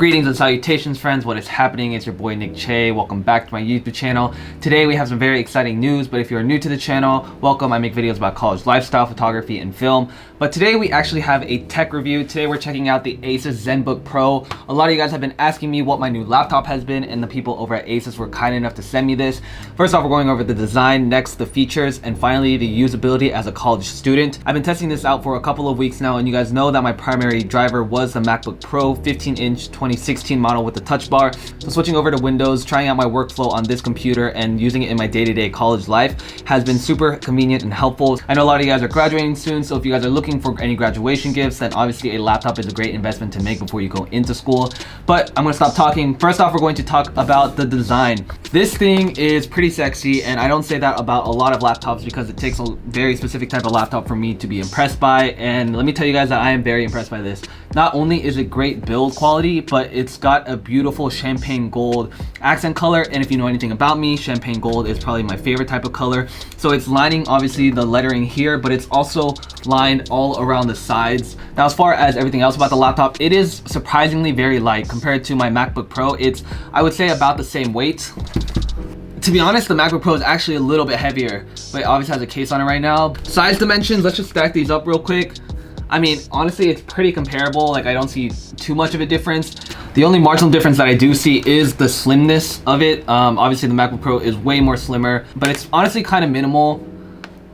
Greetings and salutations, friends. What is happening? It's your boy Nick Che. Welcome back to my YouTube channel. Today we have some very exciting news, but if you're new to the channel, welcome. I make videos about college lifestyle, photography, and film. But today we actually have a tech review. Today we're checking out the Asus Zenbook Pro. A lot of you guys have been asking me what my new laptop has been, and the people over at Asus were kind enough to send me this. First off, we're going over the design, next the features, and finally the usability as a college student. I've been testing this out for a couple of weeks now, and you guys know that my primary driver was the MacBook Pro 15-inch 2016 model with the touch bar. So switching over to Windows, trying out my workflow on this computer and using it in my day-to-day college life has been super convenient and helpful. I know a lot of you guys are graduating soon, so if you guys are looking for any graduation gifts, then obviously a laptop is a great investment to make before you go into school. But I'm gonna stop talking. First off, we're going to talk about the design. This thing is pretty sexy, and I don't say that about a lot of laptops because it takes a very specific type of laptop for me to be impressed by, and let me tell you guys that I am very impressed by this. Not only is it great build quality, but it's got a beautiful champagne gold accent color, and if you know anything about me, champagne gold is probably my favorite type of color. So it's lining obviously the lettering here, but it's also lined all around the sides. Now, as far as everything else about the laptop, it is surprisingly very light compared to my MacBook Pro. It's, I would say, about the same weight. To be honest, the MacBook Pro is actually a little bit heavier, but it obviously has a case on it right now. Size dimensions, let's just stack these up real quick. I mean, honestly, it's pretty comparable. Like, I don't see too much of a difference. The only marginal difference that I do see is the slimness of it. Obviously, the MacBook Pro is way more slimmer, but it's honestly kind of minimal.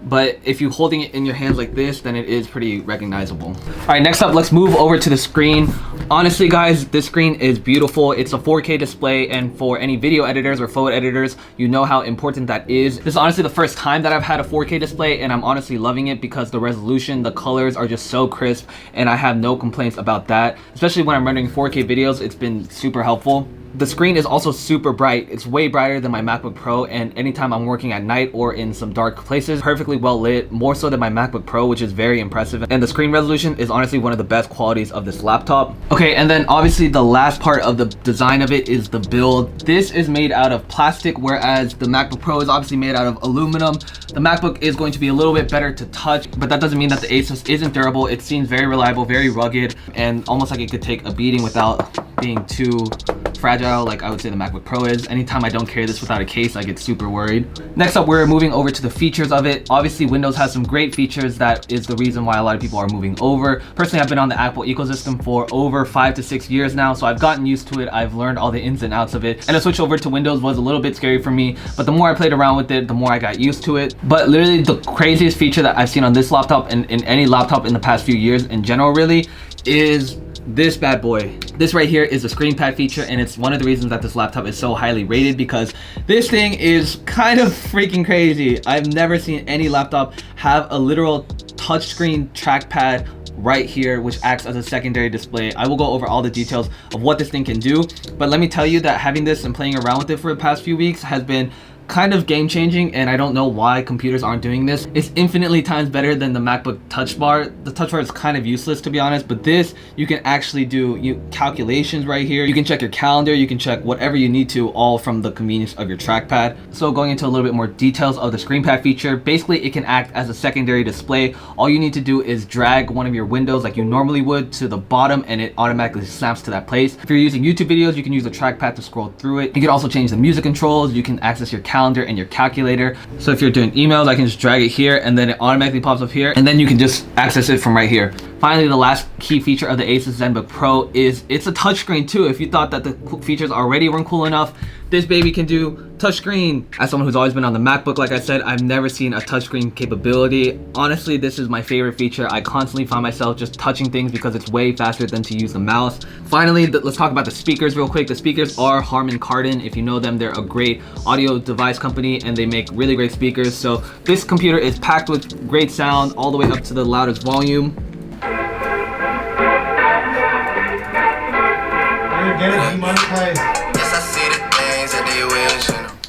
But if you're holding it in your hands like this, then it is pretty recognizable. All right, next up, let's move over to the screen. Honestly, guys, this screen is beautiful. It's a 4K display, and for any video editors or photo editors, you know how important that is. This is honestly the first time that I've had a 4K display, and I'm honestly loving it because the resolution, the colors are just so crisp, and I have no complaints about that. Especially when I'm rendering 4K videos, it's been super helpful. The screen is also super bright. It's way brighter than my MacBook Pro, and anytime I'm working at night or in some dark places, perfectly well lit, more so than my MacBook Pro, which is very impressive. And the screen resolution is honestly one of the best qualities of this laptop. Okay, and then obviously the last part of the design of it is the build. This is made out of plastic, whereas the MacBook Pro is obviously made out of aluminum. The MacBook is going to be a little bit better to touch, but that doesn't mean that the Asus isn't durable. It seems very reliable, very rugged, and almost like it could take a beating without being too fragile like I would say the MacBook Pro is. Anytime I don't carry this without a case, I get super worried. Next up, we're moving over to the features of it. Obviously, Windows has some great features. That is the reason why a lot of people are moving over. Personally, I've been on the Apple ecosystem for over 5 to 6 years now, so I've gotten used to it. I've learned all the ins and outs of it, and a switch over to Windows was a little bit scary for me, but the more I played around with it, the more I got used to it. But literally the craziest feature that I've seen on this laptop and in any laptop in the past few years in general really is this bad boy. This right here is a screen pad feature, and it's one of the reasons that this laptop is so highly rated because this thing is kind of freaking crazy. I've never seen any laptop have a literal touchscreen trackpad right here, which acts as a secondary display. I will go over all the details of what this thing can do, but let me tell you that having this and playing around with it for the past few weeks has been kind of game changing, and I don't know why computers aren't doing this. It's infinitely times better than the MacBook touch bar. The touch bar is kind of useless, to be honest, but this, you can actually do calculations right here. You can check your calendar, you can check whatever you need to, all from the convenience of your trackpad. So going into a little bit more details of the screen pad feature, basically it can act as a secondary display. All you need to do is drag one of your windows like you normally would to the bottom, and it automatically snaps to that place. If you're using YouTube videos, you can use the trackpad to scroll through it. You can also change the music controls. You can access your calendar and your calculator. So if you're doing emails, I can just drag it here, and then it automatically pops up here, and then you can just access it from right here. Finally, the last key feature of the Asus Zenbook Pro is it's a touchscreen too. If you thought that the features already weren't cool enough, this baby can do touchscreen. As someone who's always been on the MacBook, like I said, I've never seen a touchscreen capability. Honestly, this is my favorite feature. I constantly find myself just touching things because it's way faster than to use the mouse. Finally, let's talk about the speakers real quick. The speakers are Harman Kardon. If you know them, they're a great audio device company, and they make really great speakers. So this computer is packed with great sound all the way up to the loudest volume.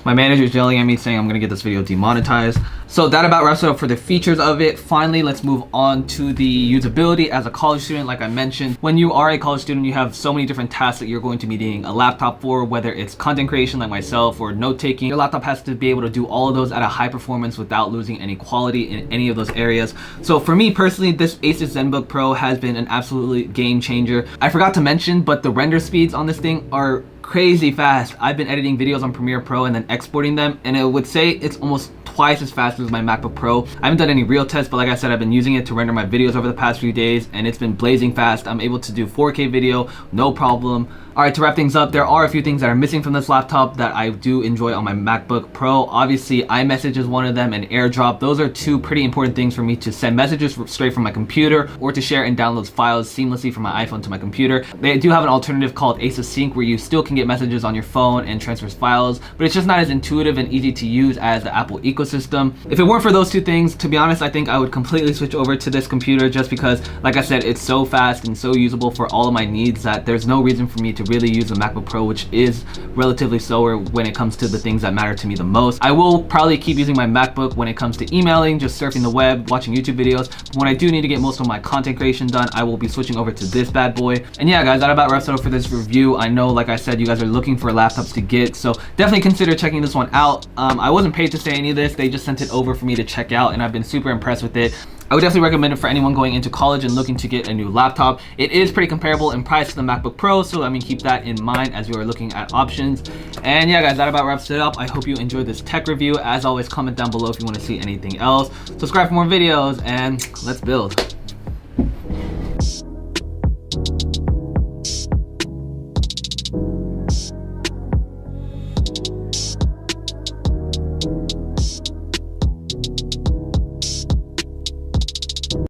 My manager is yelling at me saying I'm gonna get this video demonetized. So that about wraps it up for the features of it. Finally, let's move on to the usability as a college student. Like I mentioned, when you are a college student, you have so many different tasks that you're going to be needing a laptop for, whether it's content creation like myself or note taking. Your laptop has to be able to do all of those at a high performance without losing any quality in any of those areas. So for me personally, this Asus Zenbook Pro has been an absolutely game changer. I forgot to mention, but the render speeds on this thing are crazy fast. I've been editing videos on Premiere Pro and then exporting them, and it would say it's almost twice as fast as my MacBook Pro. I haven't done any real tests, but like I said, I've been using it to render my videos over the past few days, and it's been blazing fast. I'm able to do 4K video, no problem. All right, to wrap things up, there are a few things that are missing from this laptop that I do enjoy on my MacBook Pro. Obviously, iMessage is one of them, and AirDrop. Those are two pretty important things for me to send messages straight from my computer or to share and download files seamlessly from my iPhone to my computer. They do have an alternative called Asus Sync where you still can get messages on your phone and transfer files, but it's just not as intuitive and easy to use as the Apple ecosystem. If it weren't for those two things, to be honest, I think I would completely switch over to this computer just because, like I said, it's so fast and so usable for all of my needs that there's no reason for me to really use a MacBook Pro, which is relatively slower when it comes to the things that matter to me the most. I will probably keep using my MacBook when it comes to emailing, just surfing the web, watching YouTube videos. But when I do need to get most of my content creation done, I will be switching over to this bad boy. And yeah, guys, that about wraps it up for this review. I know, like I said, you guys are looking for laptops to get, so definitely consider checking this one out. I wasn't paid to say any of this. They just sent it over for me to check out, and I've been super impressed with it. I would definitely recommend it for anyone going into college and looking to get a new laptop. It is pretty comparable in price to the MacBook Pro, so I mean, keep that in mind as you are looking at options. And yeah, guys, that about wraps it up. I hope you enjoyed this tech review. As always, comment down below if you want to see anything else. Subscribe for more videos, and let's build.